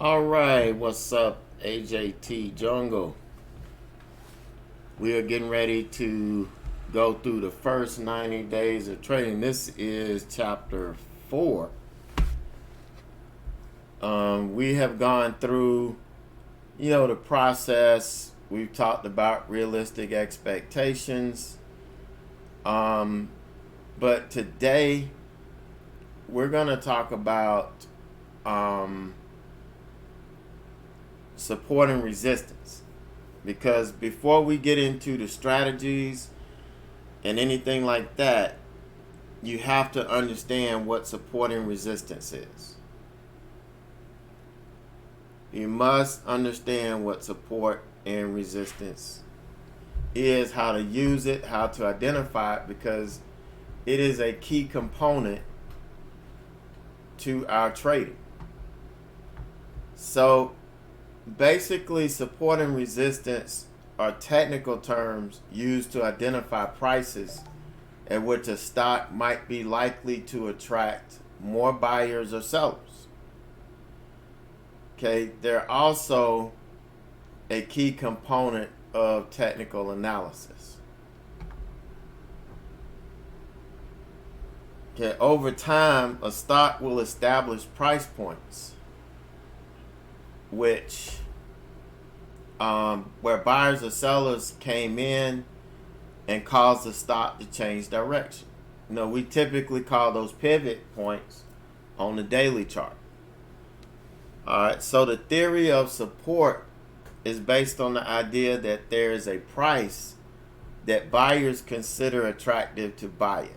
All right, what's up, AJT Jungle? We are getting ready to go through the first 90 days of trading. This is chapter 4. We have gone through, the process. We've talked about realistic expectations. But today, we're going to talk about support and resistance, because before we get into the strategies and anything like that, you have to understand what support and resistance is. You must understand what support and resistance is, how to use it, how to identify it, because it is a key component to our trading. So basically, support and resistance are technical terms used to identify prices at which a stock might be likely to attract more buyers or sellers. Okay, they're also a key component of technical analysis. Okay, over time, a stock will establish price points which where buyers or sellers came in and caused the stock to change direction. We typically call those pivot points on the daily chart. All right, so the theory of support is based on the idea that there is a price that buyers consider attractive to buy it.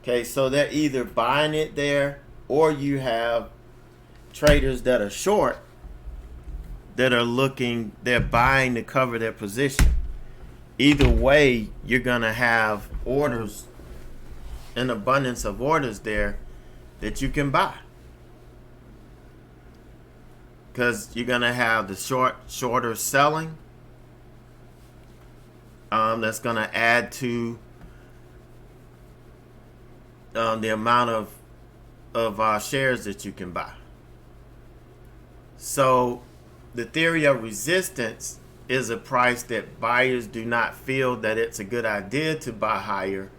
Okay, so they're either buying it there, or you have traders that are short that are they're buying to cover their position. Either way, you're going to have orders, an abundance of orders there that you can buy. Because you're going to have the shorter selling. That's going to add to the amount of shares that you can buy. So the theory of resistance is a price that buyers do not feel that it's a good idea to buy higher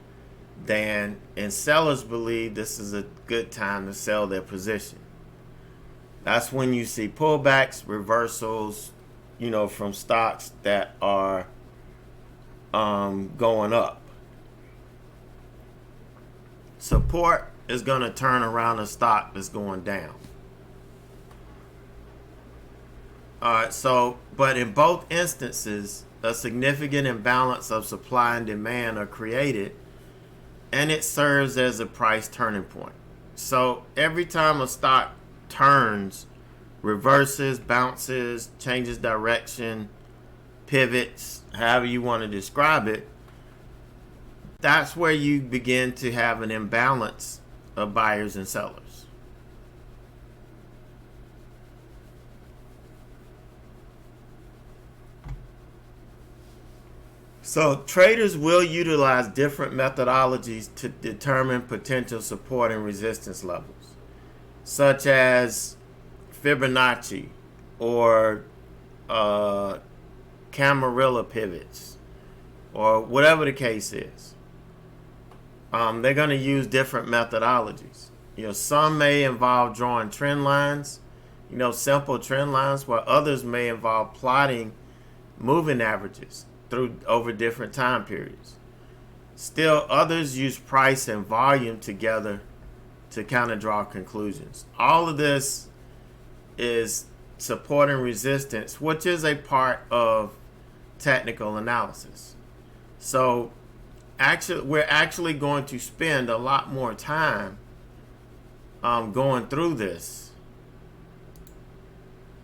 than, and sellers believe this is a good time to sell their position. That's when you see pullbacks, reversals, from stocks that are going up. Support is going to turn around a stock that's going down. But in both instances, a significant imbalance of supply and demand are created, and it serves as a price turning point. So every time a stock turns, reverses, bounces, changes direction, pivots, however you want to describe it, that's where you begin to have an imbalance of buyers and sellers. So traders will utilize different methodologies to determine potential support and resistance levels, such as Fibonacci or Camarilla pivots, or whatever the case is. They're going to use different methodologies. Some may involve drawing trend lines, simple trend lines, while others may involve plotting moving averages over different time periods. Still, others use price and volume together to kind of draw conclusions. All of this is support and resistance, which is a part of technical analysis. So we're actually going to spend a lot more time going through this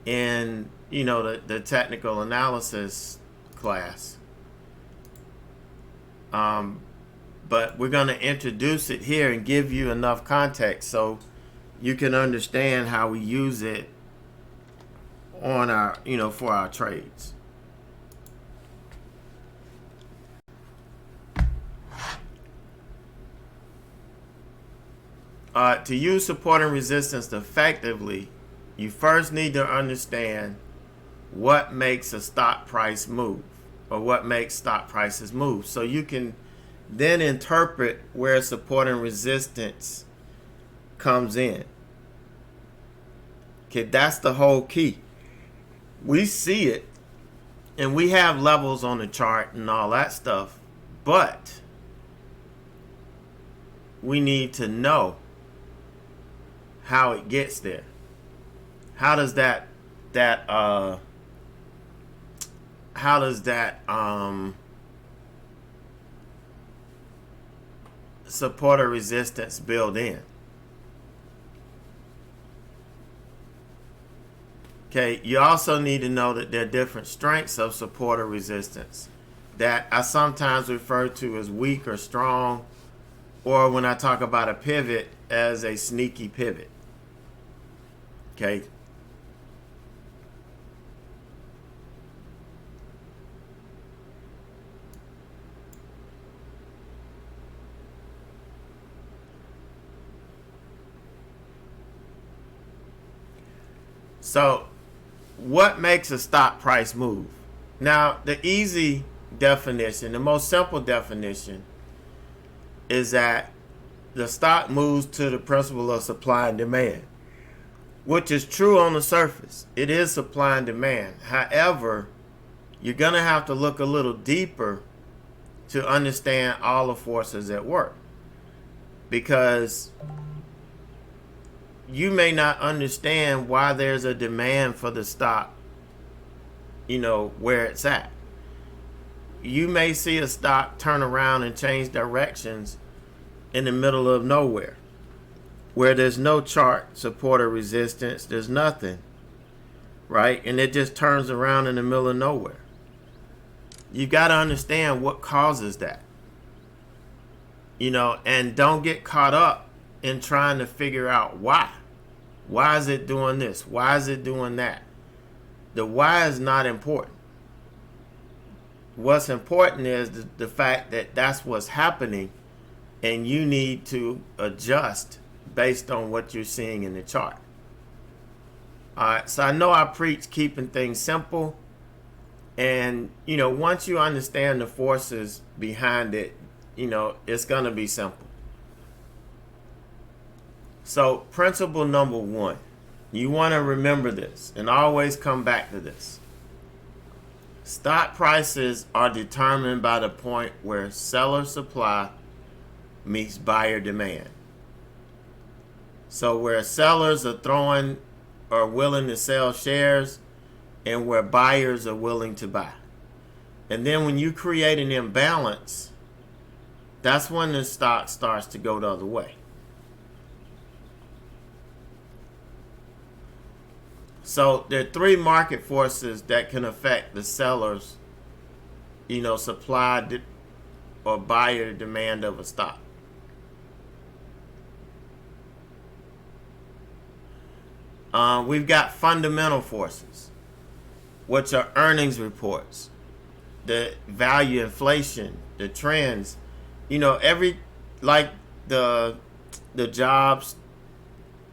in the technical analysis class. But we're going to introduce it here and give you enough context so you can understand how we use it on our, for our trades. To use support and resistance effectively, You first need to understand what makes a stock price move, or what makes stock prices move, so you can then interpret where support and resistance comes in. Okay, that's the whole key. We see it, and we have levels on the chart and all that stuff, but we need to know how it gets there. How does that support or resistance build in? Okay, you also need to know that there are different strengths of support or resistance that I sometimes refer to as weak or strong, or when I talk about a pivot, as a sneaky pivot. Okay. So, what makes a stock price move? Now, the easy definition, the most simple definition, is that the stock moves to the principle of supply and demand, which is true on the surface. It is supply and demand. However, you're going to have to look a little deeper to understand all the forces at work, because you may not understand why there's a demand for the stock, where it's at. You may see a stock turn around and change directions in the middle of nowhere, where there's no chart, support, or resistance. There's nothing, right? And it just turns around in the middle of nowhere. You got to understand what causes that, and don't get caught up in trying to figure out why. Why is it doing this? Why is it doing that? The why is not important. What's important is the fact that that's what's happening, and you need to adjust based on what you're seeing in the chart. All right, so I know I preach keeping things simple, and once you understand the forces behind it, it's going to be simple. So, principle number one, you want to remember this and always come back to this. Stock prices are determined by the point where seller supply meets buyer demand. So where sellers are throwing or willing to sell shares, and where buyers are willing to buy. And then when you create an imbalance, that's when the stock starts to go the other way. So there are three market forces that can affect the seller's, supply or buyer demand of a stock. We've got fundamental forces, which are earnings reports, the value inflation, the trends, like the jobs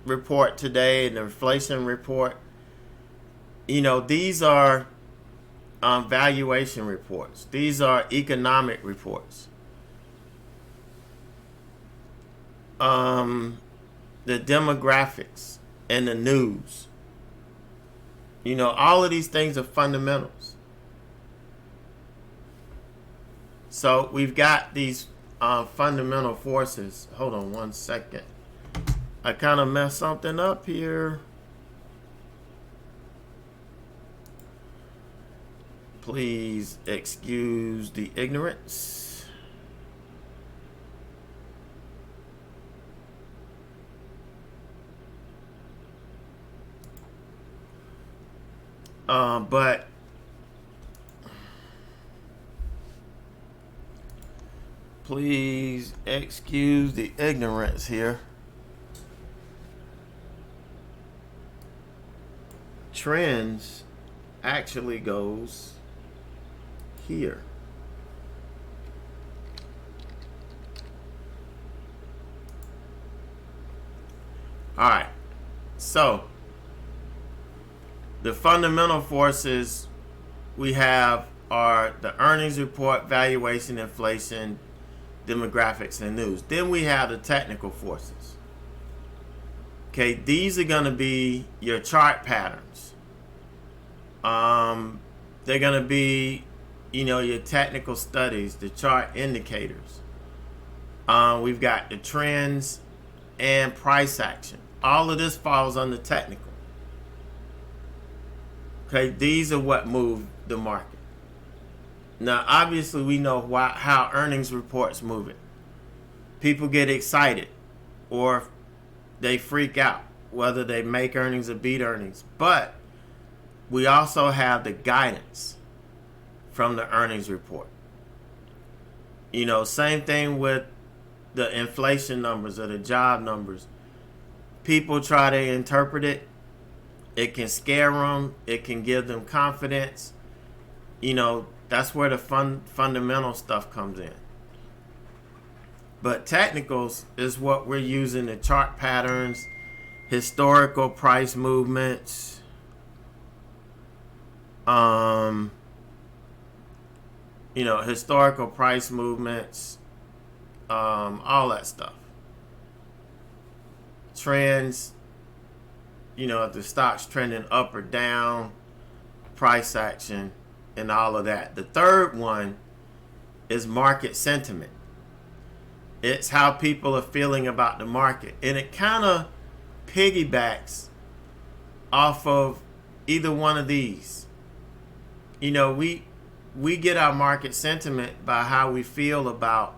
report today and the inflation report. These are valuation reports. These are economic reports. The demographics and the news. All of these things are fundamentals. So we've got these fundamental forces. Hold on one second. I kind of messed something up here. Please excuse the ignorance. But please excuse the ignorance here. Trends actually goes here. All right. So The fundamental forces we have are the earnings report, valuation, inflation, demographics, and news. Then we have the technical forces. Okay, these are going to be your chart patterns. They're going to be, your technical studies, the chart indicators. We've got the trends and price action. All of this falls under technical. Okay, these are what move the market. Now, obviously, we know how earnings reports move it. People get excited or they freak out, whether they make earnings or beat earnings. But we also have the guidance from the earnings report. Same thing with the inflation numbers or the job numbers. People try to interpret it. It can scare them. It can give them confidence. That's where the fundamental stuff comes in. But technicals is what we're using: the chart patterns, historical price movements, historical price movements, all that stuff. Trends, if the stock's trending up or down, price action, and all of that. The third one is market sentiment. It's how people are feeling about the market. And it kind of piggybacks off of either one of these. We get our market sentiment by how we feel about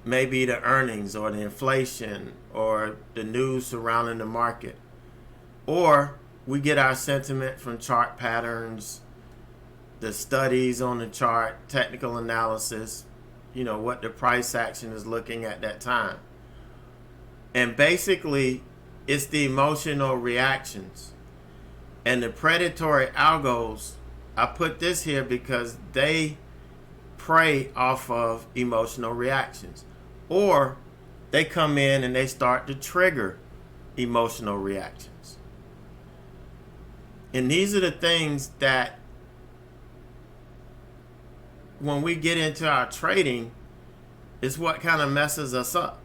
maybe the earnings or the inflation or the news surrounding the market. Or we get our sentiment from chart patterns, the studies on the chart, technical analysis, what the price action is looking at that time. And basically, it's the emotional reactions. And the predatory algos, I put this here because they prey off of emotional reactions. Or they come in and they start to trigger emotional reactions. And these are the things that, when we get into our trading, is what kind of messes us up.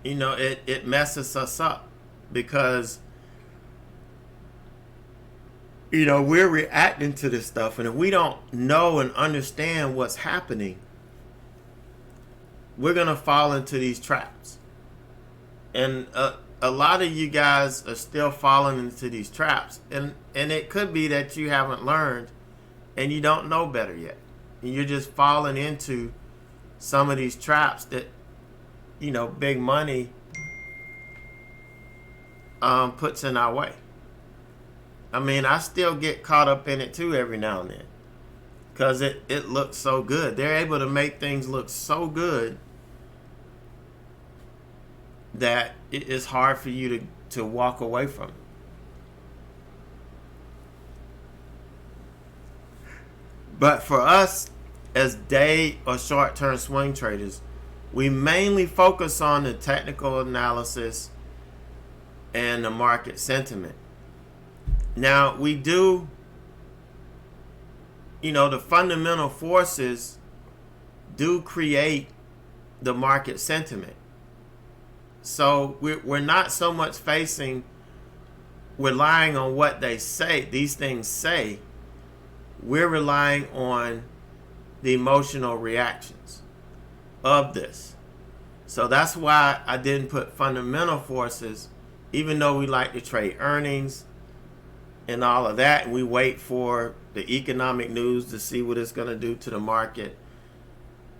It messes us up because, we're reacting to this stuff. And if we don't know and understand what's happening, we're going to fall into these traps. And a lot of you guys are still falling into these traps. And it could be that you haven't learned and you don't know better yet. And you're just falling into some of these traps that, big money puts in our way. I still get caught up in it too every now and then because it looks so good. They're able to make things look so good that it's hard for you to walk away from it. But for us, as day or short-term swing traders, we mainly focus on the technical analysis and the market sentiment. Now, we do, the fundamental forces do create the market sentiment. So we're not so much relying on what they say, these things say. We're relying on the emotional reactions of this. So that's why I didn't put fundamental forces, even though we like to trade earnings and all of that. And we wait for the economic news to see what it's going to do to the market.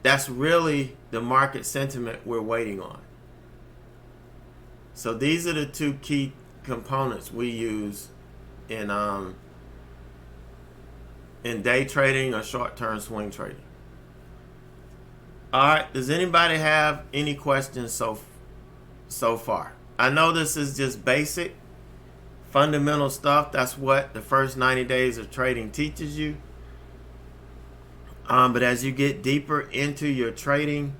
That's really the market sentiment we're waiting on. So these are the two key components we use in day trading or short-term swing trading. All right, does anybody have any questions so far? I know this is just basic, fundamental stuff. That's what the first 90 days of trading teaches you. But as you get deeper into your trading,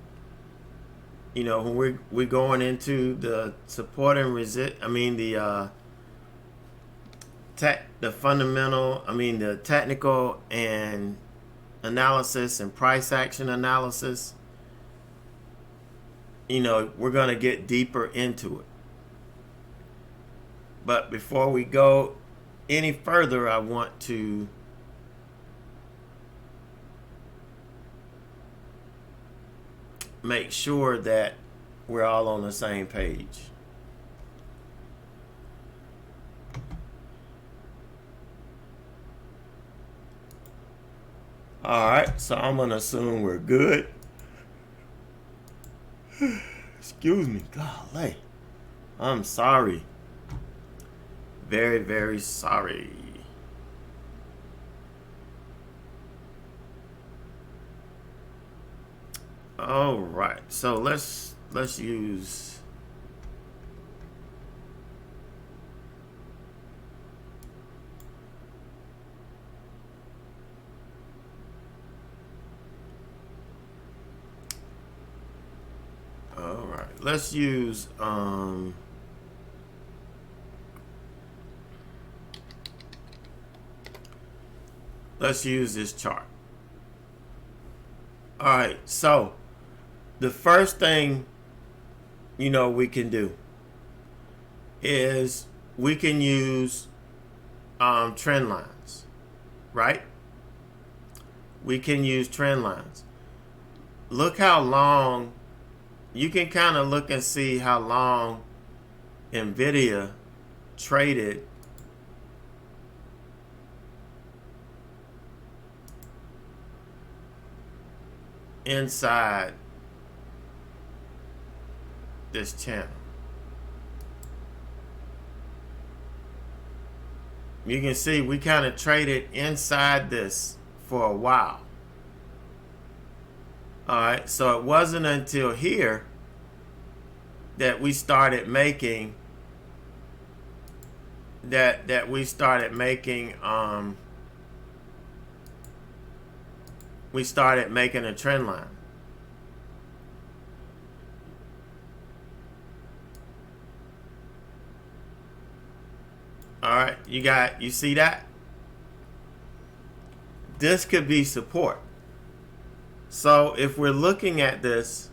when we're going into the support and the fundamental, the technical and analysis and price action analysis, we're going to get deeper into it. But before we go any further, I want to make sure that we're all on the same page. All right, so I'm going to assume we're good. Excuse me, golly. I'm sorry. Very, very sorry. All right, so let's use let's use this chart. All right, so the first thing we can do is we can use trend lines, right? We can use trend lines. Look how long. You can kind of look and see how long NVIDIA traded inside this channel. You can see we kind of traded inside this for a while. All right, so it wasn't until here that we started making we started making a trend line. All right, you see that? This could be support. So if we're looking at this,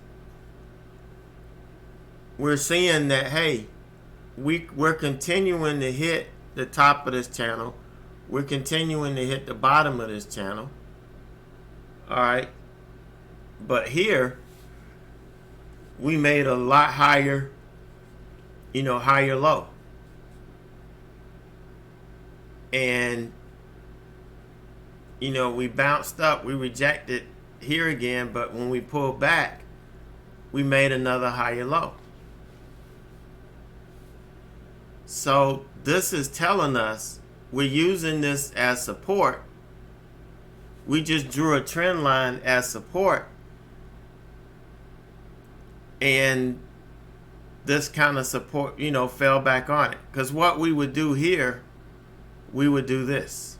we're seeing that, hey, we're continuing to hit the top of this channel. We're continuing to hit the bottom of this channel. All right. But here, we made a lot higher, higher low. And, we bounced up, we rejected here again, but when we pulled back, we made another higher low. So this is telling us we're using this as support. We just drew a trend line as support, and this kind of support, fell back on it. Because what we would do here, we would do this.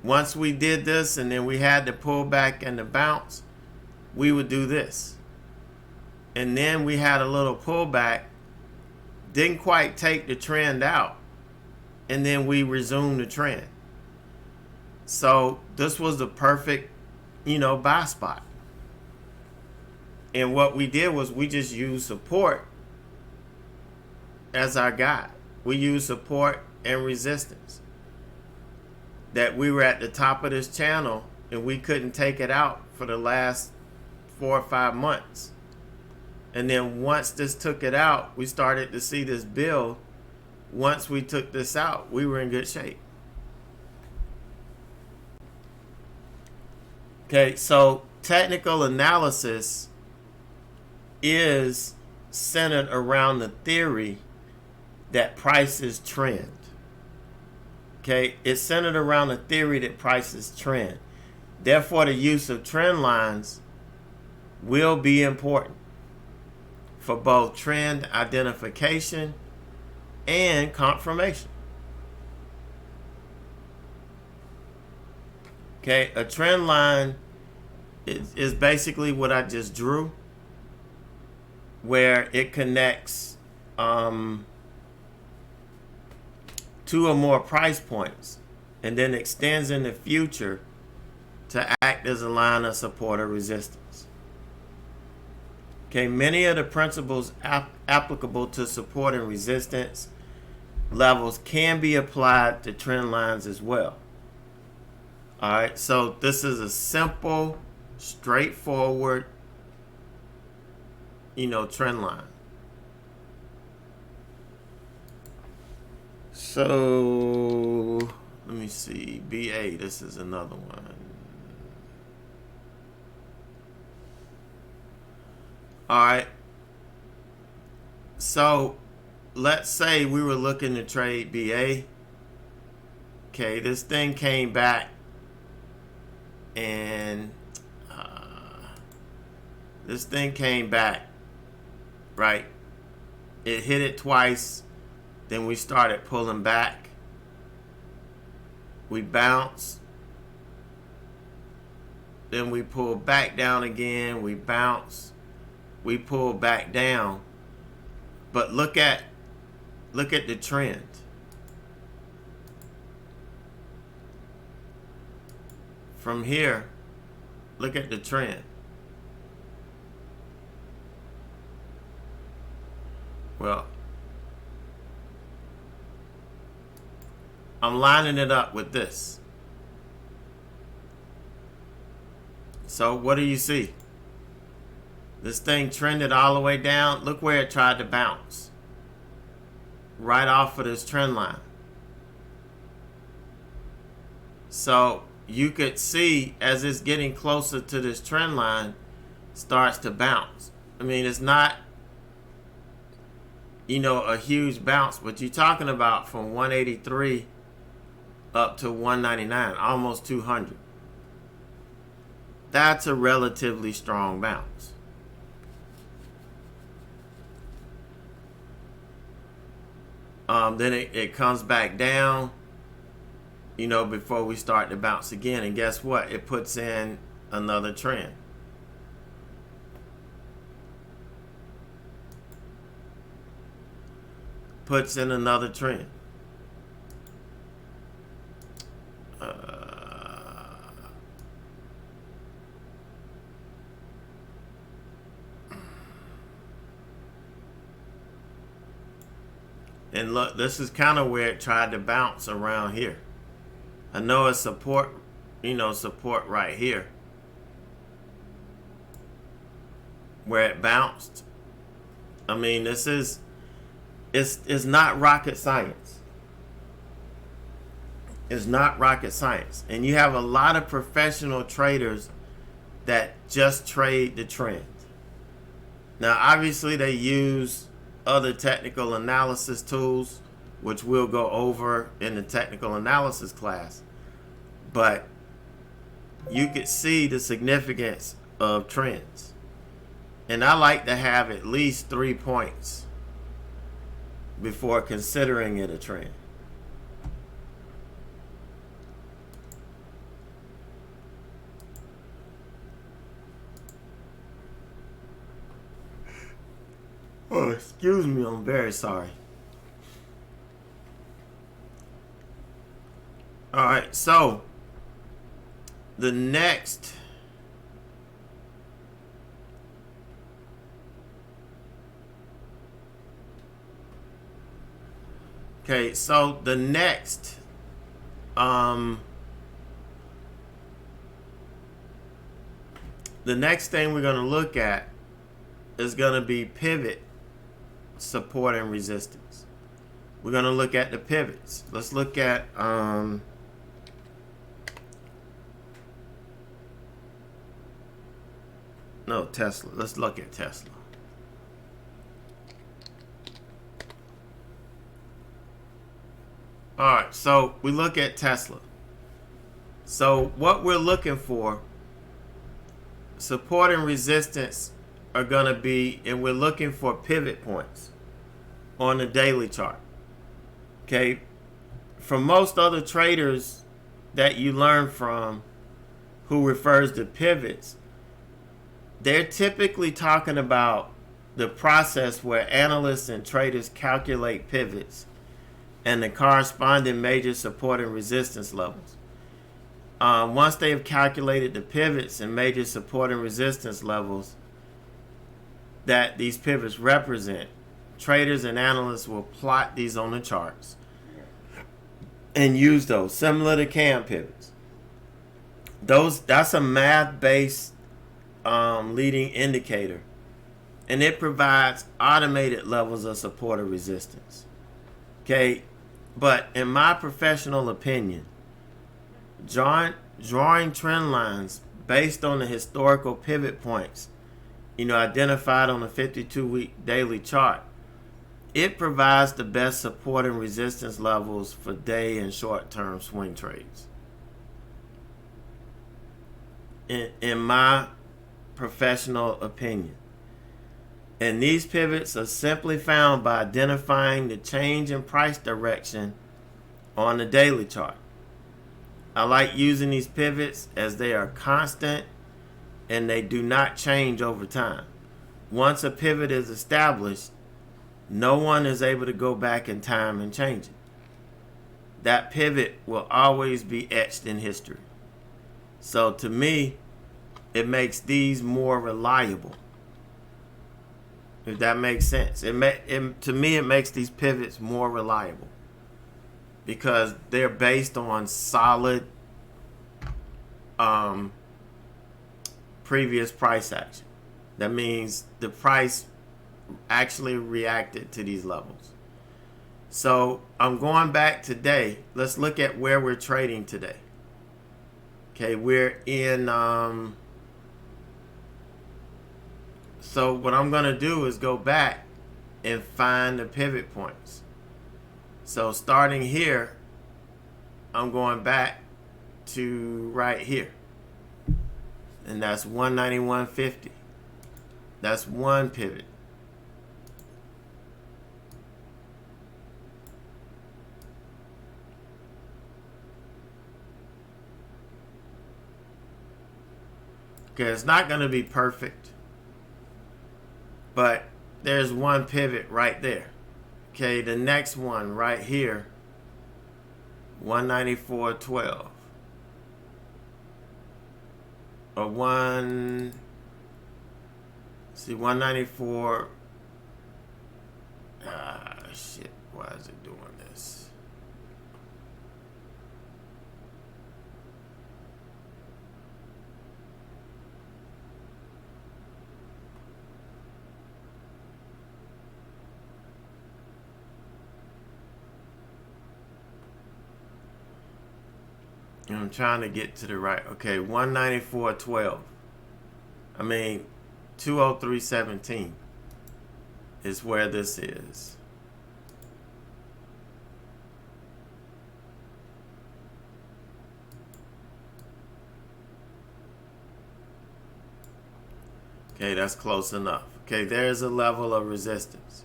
Once we did this and then we had to pull back and the bounce, we would do this. And then we had a little pullback, didn't quite take the trend out, and then we resumed the trend. So this was the perfect, buy spot. And what we did was we just used support as our guide. We used support and resistance. That we were at the top of this channel and we couldn't take it out for the last 4 or 5 months. And then once this took it out, we started to see this build. Once we took this out, we were in good shape. Okay, so technical analysis is centered around the theory that prices trend. Okay, it's centered around the theory that prices trend. Therefore, the use of trend lines will be important for both trend identification and confirmation. Okay, a trend line is basically what I just drew, where it connects two or more price points, and then extends in the future to act as a line of support or resistance. Okay, many of the principles applicable to support and resistance levels can be applied to trend lines as well. All right, so this is a simple, straightforward, trend line. So let me see, BA, this is another one. All right, so let's say we were looking to trade BA. Okay, this thing came back and right? It hit it twice, then we started pulling back. We bounced, then we pulled back down again, we bounced, we pulled back down. But look at the trend. From here, look at the trend. Well, I'm lining it up with this. So what do you see? This thing trended all the way down. Look where it tried to bounce. Right off of this trend line. So you could see as it's getting closer to this trend line, starts to bounce. I mean, it's not, a huge bounce, but you're talking about from 183 up to 199, almost 200. That's a relatively strong bounce. Then it comes back down, before we start to bounce again. And guess what? It puts in another trend. Puts in another trend. And look, this is kind of where it tried to bounce around here. I know it's support, support right here. Where it bounced. I mean, it's not rocket science. It's not rocket science. And you have a lot of professional traders that just trade the trend. Now, obviously, they use other technical analysis tools, which we'll go over in the technical analysis class. But you could see the significance of trends. And I like to have at least 3 points before considering it a trend. Oh, excuse me, I'm very sorry. All right, so the next the next thing we're going to look at is going to be pivot support and resistance. We're going to look at the pivots. Let's look at Tesla. Let's look at Tesla. All right, so we look at Tesla. So what we're looking for, support and resistance are going to be, and we're looking for pivot points on the daily chart. Okay, for most other traders that you learn from who refers to pivots, they're typically talking about the process where analysts and traders calculate pivots and the corresponding major support and resistance levels. Once they have calculated the pivots and major support and resistance levels that these pivots represent, traders and analysts will plot these on the charts and use those, similar to CAM pivots. That's a math-based leading indicator, and it provides automated levels of support or resistance. Okay, but in my professional opinion, drawing trend lines based on the historical pivot points, identified on the 52-week daily chart, it provides the best support and resistance levels for day and short-term swing trades. In my professional opinion. And these pivots are simply found by identifying the change in price direction on the daily chart. I like using these pivots as they are constant and they do not change over time. Once a pivot is established, no one is able to go back in time and change it. That pivot will always be etched in history. So to me, it makes these more reliable. If that makes sense. To me, it makes these pivots more reliable because they're based on solid previous price action. That means the price actually reacted to these levels. So I'm going back today. Let's look at where we're trading today. Okay, we're in so what I'm going to do is go back and find the pivot points. So starting here, I'm going back to right here. And that's 191.50. That's one pivot. Okay, it's not going to be perfect, but there's one pivot right there. Okay, the next one right here, 194.12. Or 194. Shit, why is it doing this? I'm trying to get to the right. Okay, 194.12. I mean, 203.17 is where this is. Okay, that's close enough. Okay, there's a level of resistance.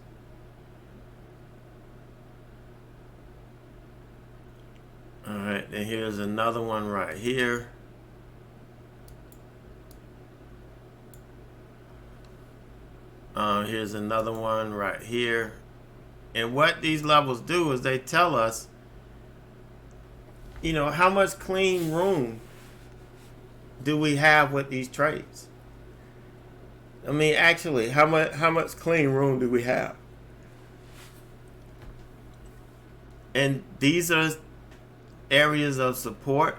Alright, then here's another one right here. Here's another one right here. And what these levels do is they tell us, how much clean room do we have with these trades? I mean, actually, how much clean room do we have? And these are areas of support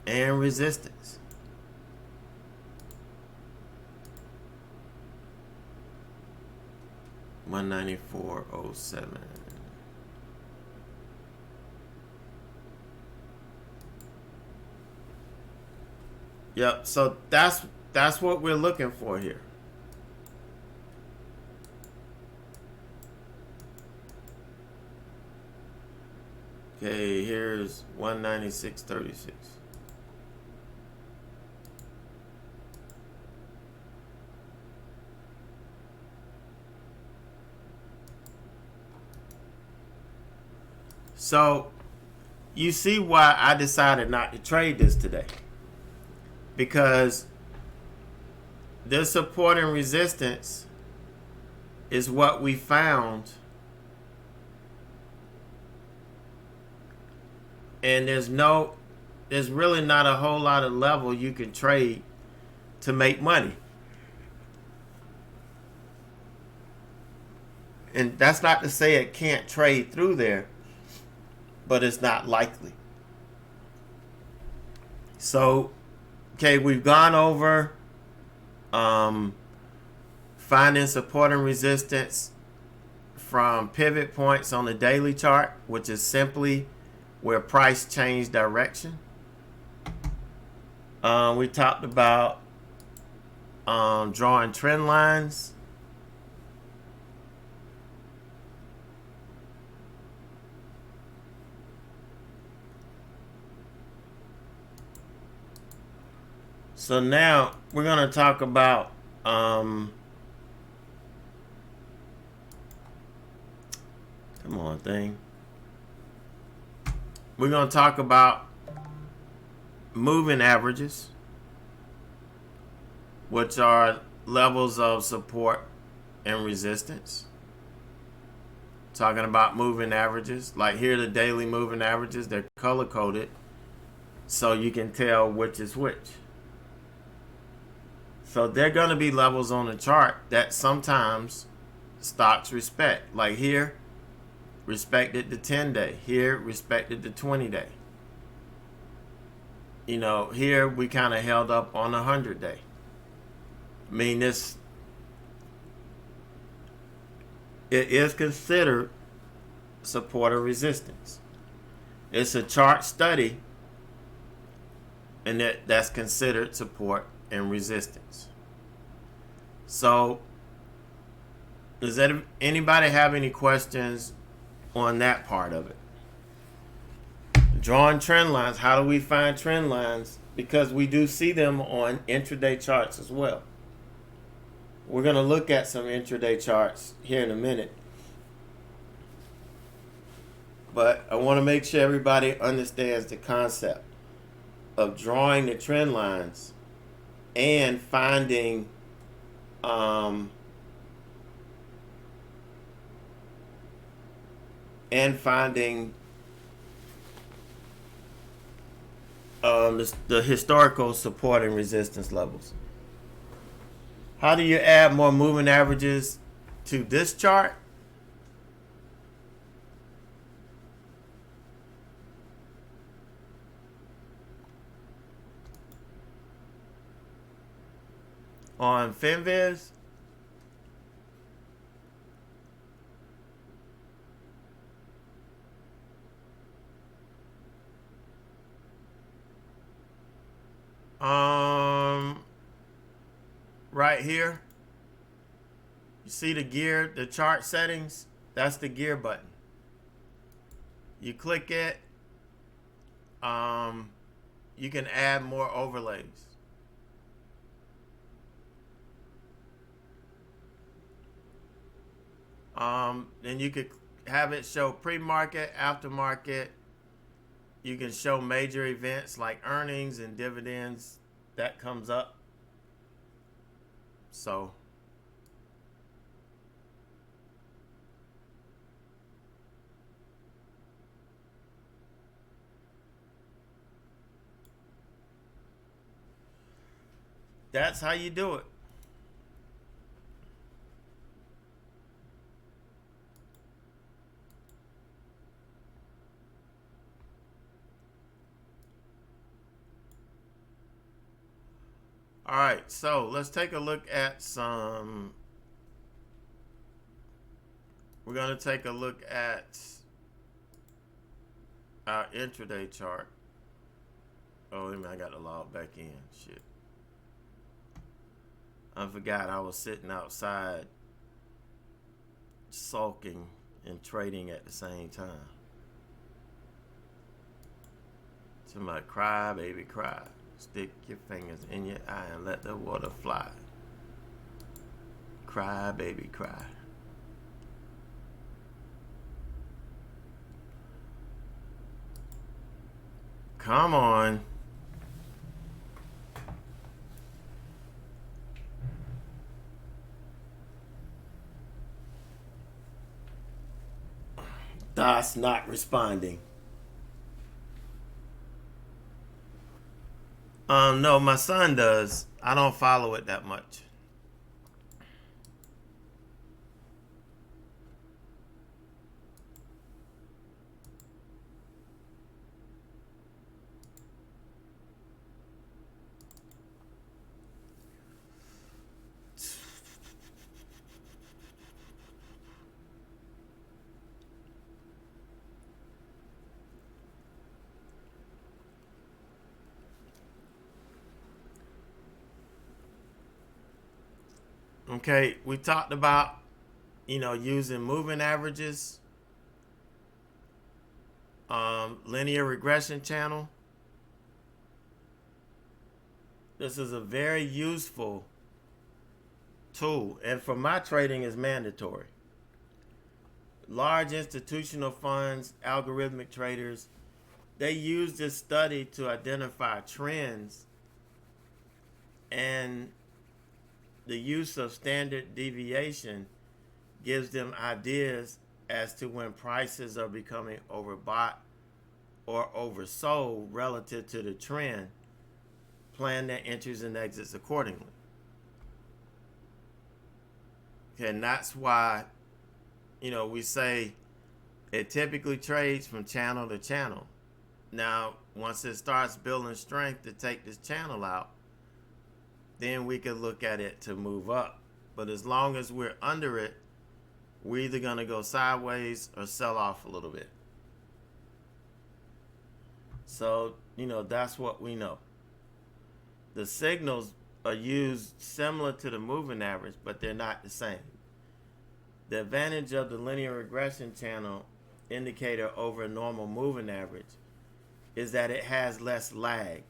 and resistance. $194.07. Yep. So that's what we're looking for here. Okay, here's 196.36. So you see why I decided not to trade this today. Because this support and resistance is what we found, and there's really not a whole lot of level you can trade to make money. And that's not to say it can't trade through there, but it's not likely. So, okay, we've gone over finding support and resistance from pivot points on the daily chart, which is simply where price change direction. We talked about drawing trend lines. So now we're going to talk about come on thing. We're going to talk about moving averages, which are levels of support and resistance. Talking about moving averages, like here the daily moving averages, they're color coded so you can tell which is which. So they're going to be levels on the chart that sometimes stocks respect. Like here, respected the 10-day. Here, respected the 20-day. You know, here we kind of held up on the 100-day. I mean, it is considered support or resistance. It's a chart study, and that's considered support and resistance. So, does anybody have any questions on that part of it? Drawing trend lines. How do we find trend lines? Because we do see them on intraday charts as well. We're going to look at some intraday charts here in a minute. But I want to make sure everybody understands the concept of drawing the trend lines and finding the historical support and resistance levels. How do you add more moving averages to this chart? On FinViz, right here, you see the gear, the chart settings. That's the gear button. You click it. You can add more overlays. Then you could have it show pre-market, aftermarket. You can show major events like earnings and dividends. That comes up. So that's how you do it. All right, so let's take a look at some. We're going to take a look at our intraday chart. Oh, I got to log back in. Shit. I forgot I was sitting outside sulking and trading at the same time. Somebody cry, baby, cry. Stick your fingers in your eye and let the water fly. Cry, baby, cry. Come on. Thus not responding. No, my son does. I don't follow it that much. Okay, we talked about, using moving averages, linear regression channel. This is a very useful tool, and for my trading is mandatory. Large institutional funds, algorithmic traders, they use this study to identify trends, and the use of standard deviation gives them ideas as to when prices are becoming overbought or oversold relative to the trend. Plan their entries and exits accordingly. Okay, and that's why, we say it typically trades from channel to channel. Now, once it starts building strength to take this channel out, then we could look at it to move up. But as long as we're under it, we're either going to go sideways or sell off a little bit. So, that's what we know. The signals are used similar to the moving average, but they're not the same. The advantage of the linear regression channel indicator over a normal moving average is that it has less lag,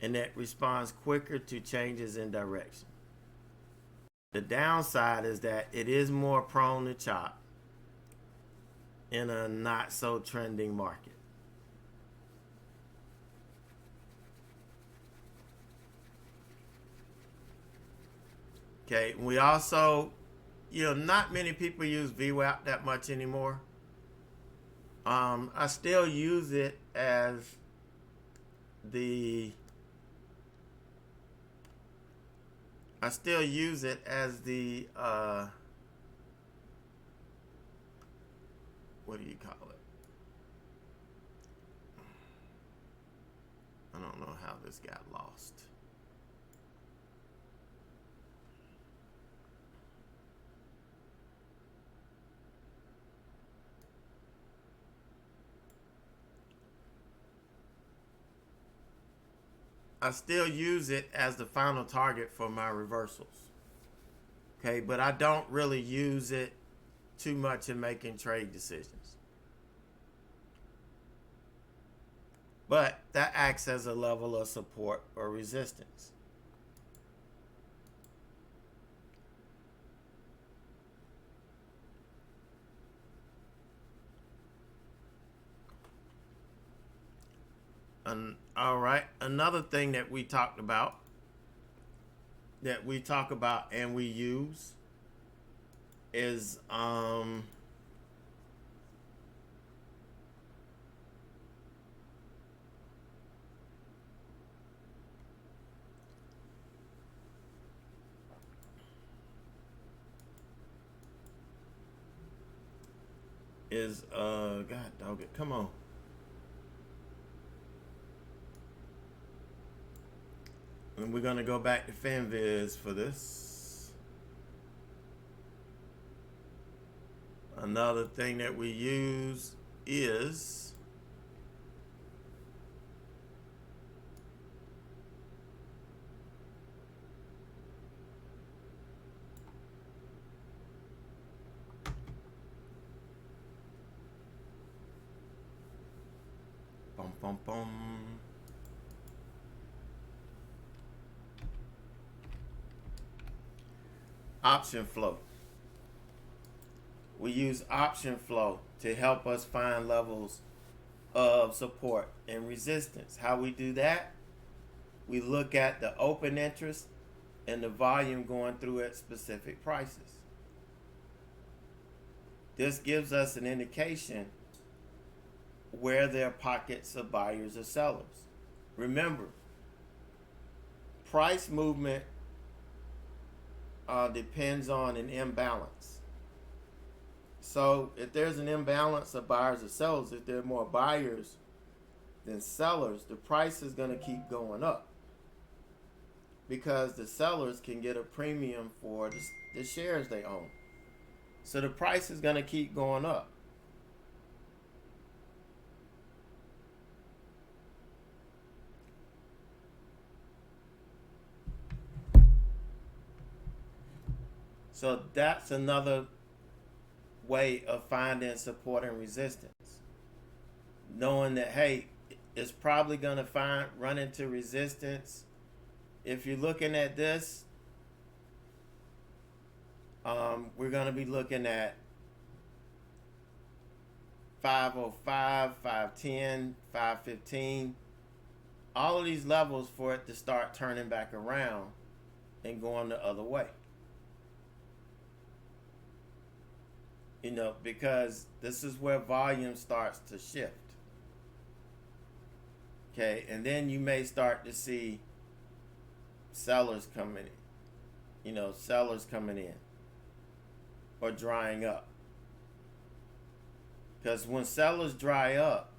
and it responds quicker to changes in direction. The downside is that it is more prone to chop in a not so trending market. Okay, we also, not many people use VWAP that much anymore. I still use it as the what do you call it? I don't know how this got lost. I still use it as the final target for my reversals. Okay, but I don't really use it too much in making trade decisions. But that acts as a level of support or resistance. All right, another thing that we talk about and we use is God dog it, come on. And we're gonna go back to FinViz for this. Another thing that we use is option flow. We use option flow to help us find levels of support and resistance. How we do that? We look at the open interest and the volume going through at specific prices. this gives us an indication where there are pockets of buyers or sellers. Remember, price movement depends on an imbalance. So if there's an imbalance of buyers or sellers, if there are more buyers than sellers, the price is going to keep going up because the sellers can get a premium for the shares they own. So the price is going to keep going up. So that's another way of finding support and resistance. Knowing that, hey, it's probably going to run into resistance. If you're looking at this, we're going to be looking at 505, 510, 515. All of these levels for it to start turning back around and going the other way. You know, because this is where volume starts to shift. Okay, and then you may start to see sellers coming in. You know, sellers coming in or drying up. Because when sellers dry up,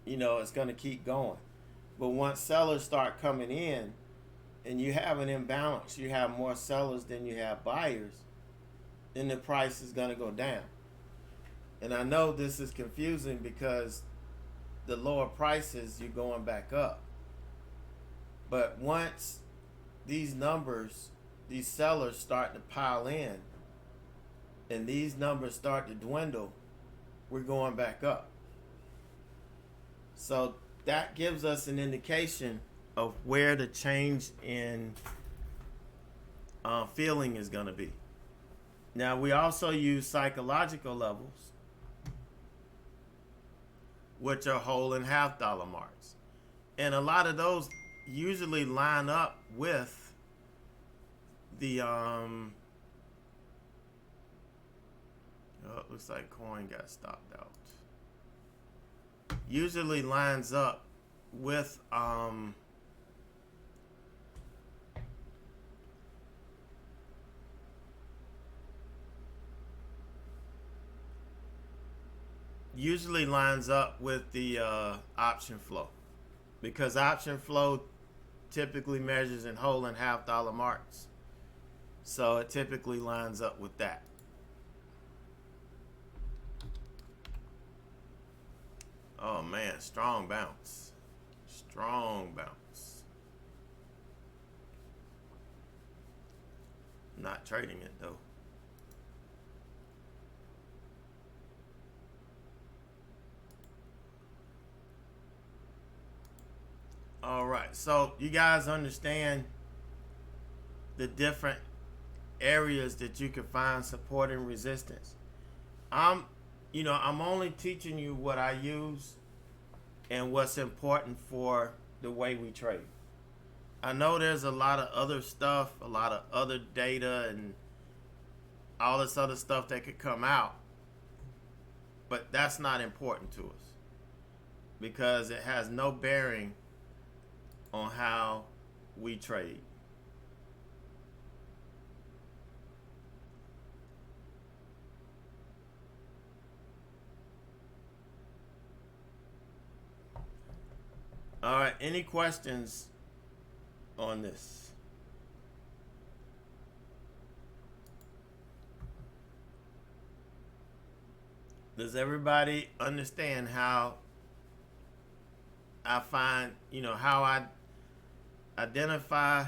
you know, it's going to keep going. But once sellers start coming in, and you have an imbalance, you have more sellers than you have buyers, then the price is going to go down. And I know this is confusing because the lower prices, you're going back up. But once these numbers, these sellers start to pile in, and these numbers start to dwindle, we're going back up. So that gives us an indication of where the change in feeling is going to be. Now, we also use psychological levels, which are whole and half dollar marks. And a lot of those usually line up with the it looks like coin got stopped out. Usually lines up with the option flow, because option flow typically measures in whole and half dollar marks, so it typically lines up with that. Oh man, strong bounce. Not trading it though. All right, so you guys understand the different areas that you can find support and resistance. I'm only teaching you what I use and what's important for the way we trade. I know there's a lot of other stuff, a lot of other data and all this other stuff that could come out, but that's not important to us because it has no bearing on how we trade. All right, any questions on this? Does everybody understand how I find, how I identify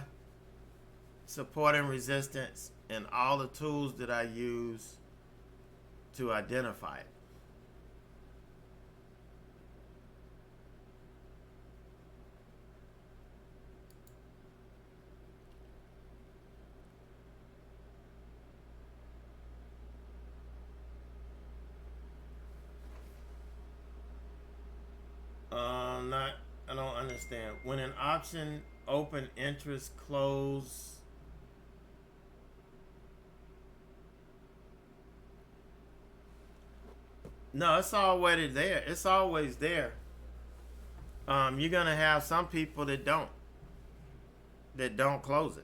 support and resistance and all the tools that I use to identify it? I don't understand. When an option open interest close No, it's already there. It's always there. You're gonna have some people that don't close it.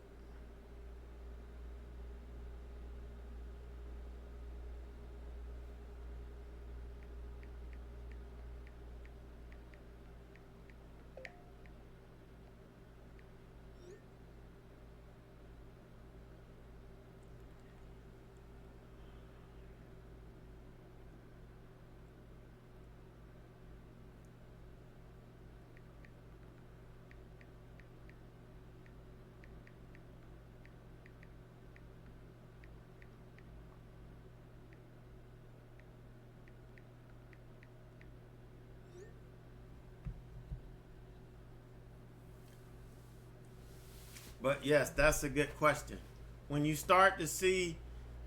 But yes, that's a good question. When you start to see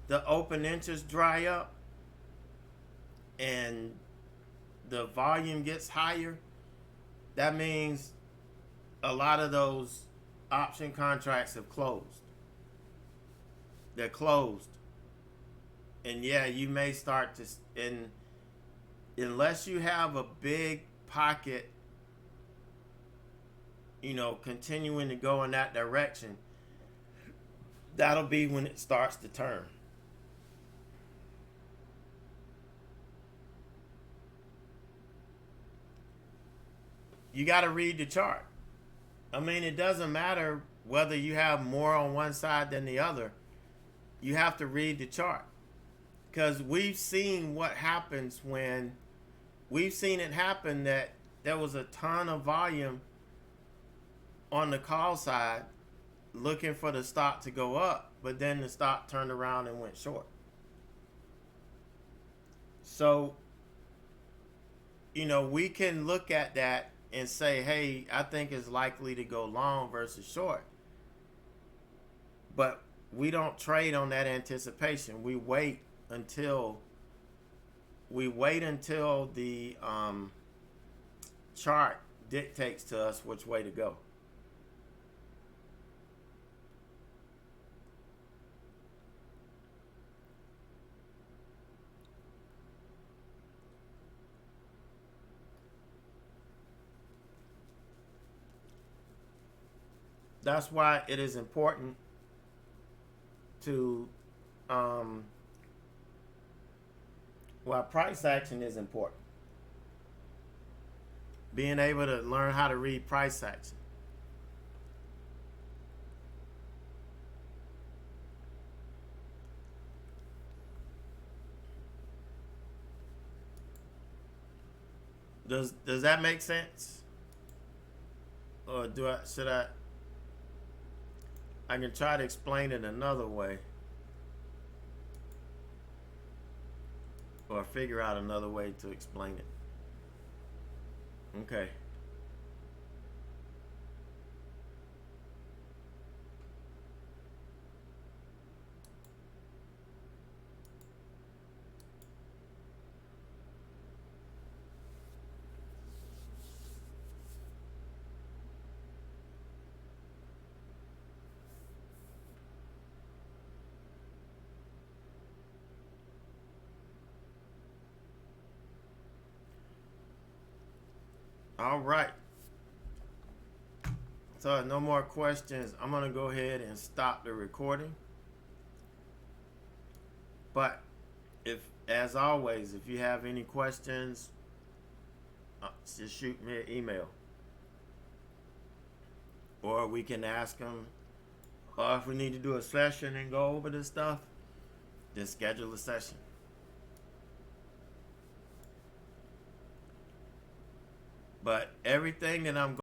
the open interest dry up and the volume gets higher, that means a lot of those option contracts have closed. They're closed. And yeah, you may start to, and unless you have a big pocket, continuing to go in that direction, that'll be when it starts to turn. You got to read the chart. I mean, it doesn't matter whether you have more on one side than the other. You have to read the chart. Because we've seen what happens when we've seen it happen that there was a ton of volume on the call side looking for the stock to go up, but then the stock turned around and went short. So, we can look at that and say, hey, I think it's likely to go long versus short. But we don't trade on that anticipation. We wait until the chart dictates to us which way to go. That's why it is important to why price action is important. Being able to learn how to read price action. Does that make sense? Or should I can try to explain it another way. Or figure out another way to explain it. Okay. All right. So no more questions. I'm gonna go ahead and stop the recording. But as always, if you have any questions, just shoot me an email, or we can ask them. Or if we need to do a session and go over this stuff, just schedule a session. But everything that I'm